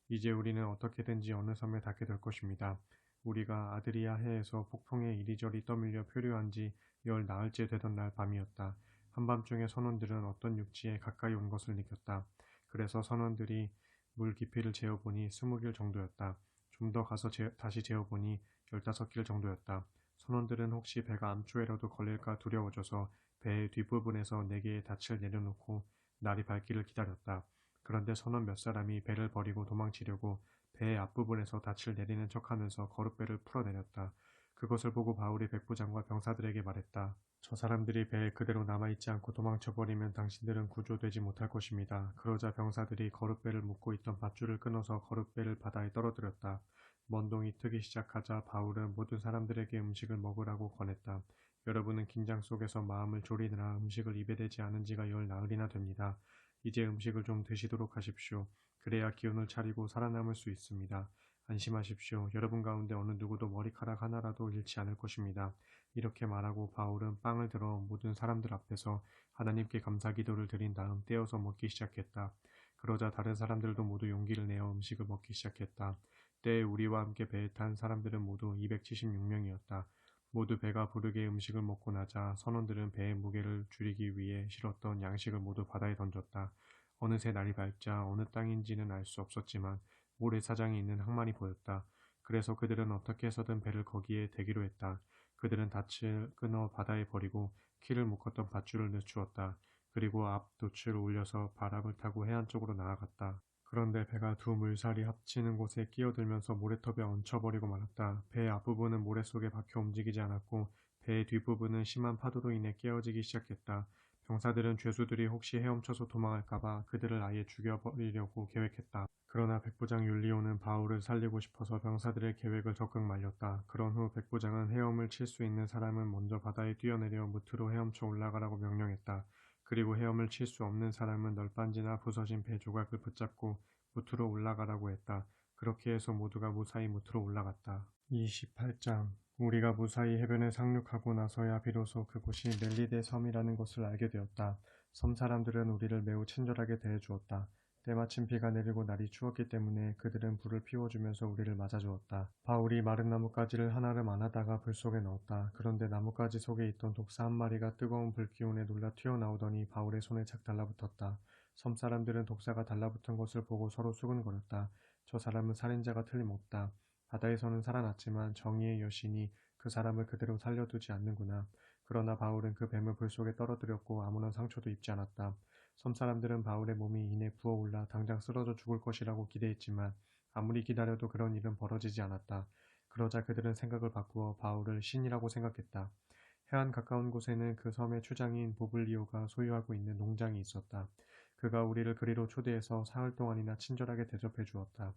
Speaker 1: 이제 우리는 어떻게든지 어느 섬에 닿게 될 것입니다. 우리가 아드리아 해에서 폭풍에 이리저리 떠밀려 표류한 지 열 나흘째 되던 날 밤이었다. 한밤중에 선원들은 어떤 육지에 가까이 온 것을 느꼈다. 그래서 선원들이 물 깊이를 재어보니 20길 정도였다. 좀 더 가서 다시 재어보니 15길 정도였다. 선원들은 혹시 배가 암초에라도 걸릴까 두려워져서 배의 뒷부분에서 4개의 닻을 내려놓고 날이 밝기를 기다렸다. 그런데 선원 몇 사람이 배를 버리고 도망치려고 배의 앞부분에서 닻을 내리는 척하면서 거룻배를 풀어내렸다. 그것을 보고 바울이 백부장과 병사들에게 말했다. 저 사람들이 배에 그대로 남아있지 않고 도망쳐버리면 당신들은 구조되지 못할 것입니다. 그러자 병사들이 거룻배를 묶고 있던 밧줄을 끊어서 거룻배를 바다에 떨어뜨렸다. 먼동이 트기 시작하자 바울은 모든 사람들에게 음식을 먹으라고 권했다. 여러분은 긴장 속에서 마음을 졸이느라 음식을 입에 대지 않은 지가 열 나흘이나 됩니다. 이제 음식을 좀 드시도록 하십시오. 그래야 기운을 차리고 살아남을 수 있습니다. 안심하십시오. 여러분 가운데 어느 누구도 머리카락 하나라도 잃지 않을 것입니다. 이렇게 말하고 바울은 빵을 들어 모든 사람들 앞에서 하나님께 감사 기도를 드린 다음 떼어서 먹기 시작했다. 그러자 다른 사람들도 모두 용기를 내어 음식을 먹기 시작했다. 때에 우리와 함께 배에 탄 사람들은 모두 276명이었다. 모두 배가 부르게 음식을 먹고 나자 선원들은 배의 무게를 줄이기 위해 실었던 양식을 모두 바다에 던졌다. 어느새 날이 밝자 어느 땅인지는 알 수 없었지만 모래사장이 있는 항만이 보였다. 그래서 그들은 어떻게 해서든 배를 거기에 대기로 했다. 그들은 닻을 끊어 바다에 버리고 키를 묶었던 밧줄을 늦추었다. 그리고 앞 돛을 올려서 바람을 타고 해안 쪽으로 나아갔다. 그런데 배가 두 물살이 합치는 곳에 끼어들면서 모래톱에 얹혀버리고 말았다. 배의 앞부분은 모래 속에 박혀 움직이지 않았고 배의 뒷부분은 심한 파도로 인해 깨어지기 시작했다. 병사들은 죄수들이 혹시 헤엄쳐서 도망할까봐 그들을 아예 죽여버리려고 계획했다. 그러나 백부장 율리오는 바울을 살리고 싶어서 병사들의 계획을 적극 말렸다. 그런 후 백부장은 헤엄을 칠 수 있는 사람은 먼저 바다에 뛰어내려 무트로 헤엄쳐 올라가라고 명령했다. 그리고 헤엄을 칠 수 없는 사람은 널빤지나 부서진 배 조각을 붙잡고 무트로 올라가라고 했다. 그렇게 해서 모두가 무사히 무트로 올라갔다. 28장 우리가 무사히 해변에 상륙하고 나서야 비로소 그곳이 멜리데 섬이라는 것을 알게 되었다. 섬 사람들은 우리를 매우 친절하게 대해주었다. 때마침 비가 내리고 날이 추웠기 때문에 그들은 불을 피워주면서 우리를 맞아주었다. 바울이 마른 나뭇가지를 하나를 안 하다가 불 속에 넣었다. 그런데 나뭇가지 속에 있던 독사 한 마리가 뜨거운 불기운에 놀라 튀어나오더니 바울의 손에 착 달라붙었다. 섬 사람들은 독사가 달라붙은 것을 보고 서로 수근거렸다. 저 사람은 살인자가 틀림없다. 바다에서는 살아났지만 정의의 여신이 그 사람을 그대로 살려두지 않는구나. 그러나 바울은 그 뱀을 불 속에 떨어뜨렸고 아무런 상처도 입지 않았다. 섬 사람들은 바울의 몸이 이내 부어올라 당장 쓰러져 죽을 것이라고 기대했지만 아무리 기다려도 그런 일은 벌어지지 않았다. 그러자 그들은 생각을 바꾸어 바울을 신이라고 생각했다. 해안 가까운 곳에는 그 섬의 추장인 보블리오가 소유하고 있는 농장이 있었다. 그가 우리를 그리로 초대해서 사흘 동안이나 친절하게 대접해 주었다.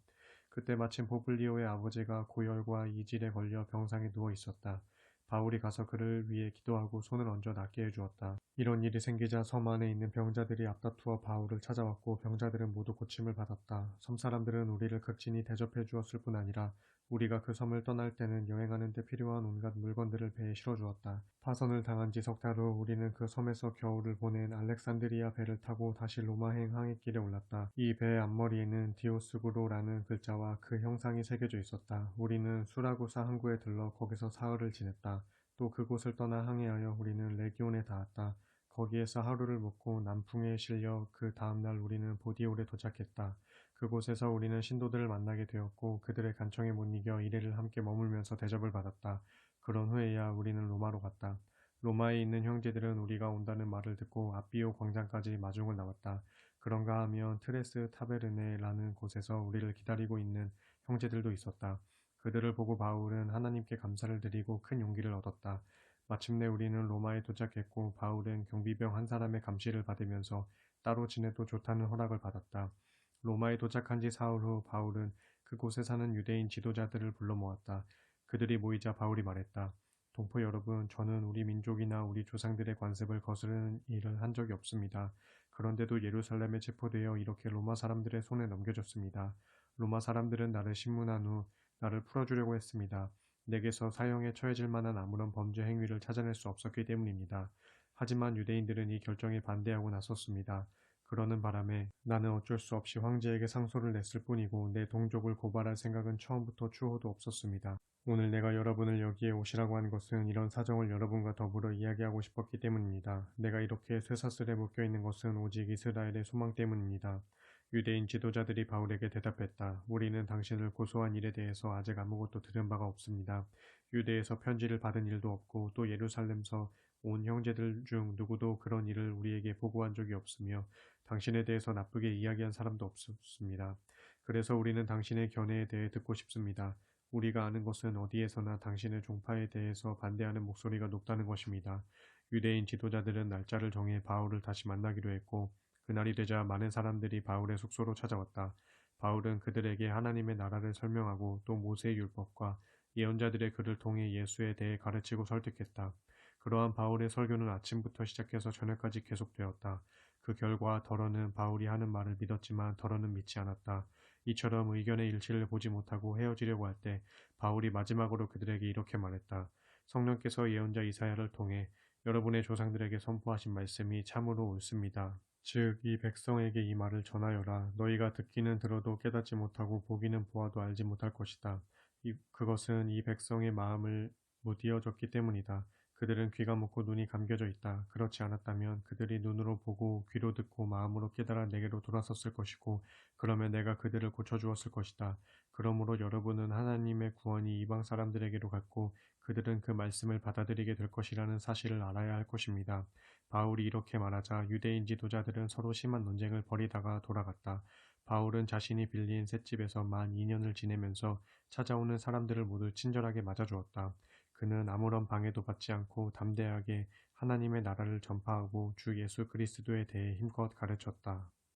Speaker 1: 그때 마침 보블리오의 아버지가 고열과 이질에 걸려 병상에 누워 있었다. 바울이 가서 그를 위해 기도하고 손을 얹어 낫게 해주었다. 이런 일이 생기자 섬 안에 있는 병자들이 앞다투어 바울을 찾아왔고 병자들은 모두 고침을 받았다. 섬 사람들은 우리를 극진히 대접해 주었을 뿐 아니라 우리가 그 섬을 떠날 때는 여행하는 데 필요한 온갖 물건들을 배에 실어주었다. 파선을 당한 지 석 달 후 우리는 그 섬에서 겨울을 보낸 알렉산드리아 배를 타고 다시 로마행 항해길에 올랐다. 이 배의 앞머리에는 디오스구로라는 글자와 그 형상이 새겨져 있었다. 우리는 수라구사 항구에 들러 거기서 사흘을 지냈다. 또 그곳을 떠나 항해하여 우리는 레기온에 닿았다. 거기에서 하루를 묵고 남풍에 실려 그 다음날 우리는 보디올에 도착했다. 그곳에서 우리는 신도들을 만나게 되었고 그들의 간청에 못 이겨 이래를 함께 머물면서 대접을 받았다. 그런 후에야 우리는 로마로 갔다. 로마에 있는 형제들은 우리가 온다는 말을 듣고 아비오 광장까지 마중을 나왔다. 그런가 하면 트레스 타베르네라는 곳에서 우리를 기다리고 있는 형제들도 있었다. 그들을 보고 바울은 하나님께 감사를 드리고 큰 용기를 얻었다. 마침내 우리는 로마에 도착했고 바울은 경비병 한 사람의 감시를 받으면서 따로 지내도 좋다는 허락을 받았다. 로마에 도착한 지 사흘 후 바울은 그곳에 사는 유대인 지도자들을 불러 모았다. 그들이 모이자 바울이 말했다. 동포 여러분, 저는 우리 민족이나 우리 조상들의 관습을 거스르는 일을 한 적이 없습니다. 그런데도 예루살렘에 체포되어 이렇게 로마 사람들의 손에 넘겨졌습니다. 로마 사람들은 나를 신문한 후 나를 풀어주려고 했습니다. 내게서 사형에 처해질 만한 아무런 범죄 행위를 찾아낼 수 없었기 때문입니다. 하지만 유대인들은 이 결정에 반대하고 나섰습니다. 그러는 바람에 나는 어쩔 수 없이 황제에게 상소를 냈을 뿐이고 내 동족을 고발할 생각은 처음부터 추호도 없었습니다. 오늘 내가 여러분을 여기에 오시라고 한 것은 이런 사정을 여러분과 더불어 이야기하고 싶었기 때문입니다. 내가 이렇게 쇠사슬에 묶여 있는 것은 오직 이스라엘의 소망 때문입니다. 유대인 지도자들이 바울에게 대답했다. 우리는 당신을 고소한 일에 대해서 아직 아무것도 들은 바가 없습니다. 유대에서 편지를 받은 일도 없고 또 예루살렘서 온 형제들 중 누구도 그런 일을 우리에게 보고한 적이 없으며 당신에 대해서 나쁘게 이야기한 사람도 없었습니다. 그래서 우리는 당신의 견해에 대해 듣고 싶습니다. 우리가 아는 것은 어디에서나 당신의 종파에 대해서 반대하는 목소리가 높다는 것입니다. 유대인 지도자들은 날짜를 정해 바울을 다시 만나기로 했고 그날이 되자 많은 사람들이 바울의 숙소로 찾아왔다. 바울은 그들에게 하나님의 나라를 설명하고 또 모세의 율법과 예언자들의 글을 통해 예수에 대해 가르치고 설득했다. 그러한 바울의 설교는 아침부터 시작해서 저녁까지 계속되었다. 그 결과 더러는 바울이 하는 말을 믿었지만 더러는 믿지 않았다. 이처럼 의견의 일치를 보지 못하고 헤어지려고 할 때 바울이 마지막으로 그들에게 이렇게 말했다. 성령께서 예언자 이사야를 통해 여러분의 조상들에게 선포하신 말씀이 참으로 옳습니다. 즉 이 백성에게 이 말을 전하여라. 너희가 듣기는 들어도 깨닫지 못하고 보기는 보아도 알지 못할 것이다. 그것은 이 백성의 마음을 무디어졌기 때문이다. 그들은 귀가 먹고 눈이 감겨져 있다. 그렇지 않았다면 그들이 눈으로 보고 귀로 듣고 마음으로 깨달아 내게로 돌아섰을 것이고 그러면 내가 그들을 고쳐주었을 것이다. 그러므로 여러분은 하나님의 구원이 이방 사람들에게로 갔고 그들은 그 말씀을 받아들이게 될 것이라는 사실을 알아야 할 것입니다. 바울이 이렇게 말하자 유대인 지도자들은 서로 심한 논쟁을 벌이다가 돌아갔다. 바울은 자신이 빌린 셋집에서 만 2년을 지내면서 찾아오는 사람들을 모두 친절하게 맞아주었다. 그는 아무런 방해도 받지 않고 담대하게 하나님의 나라를 전파하고 주 예수 그리스도에 대해 힘껏 가르쳤다.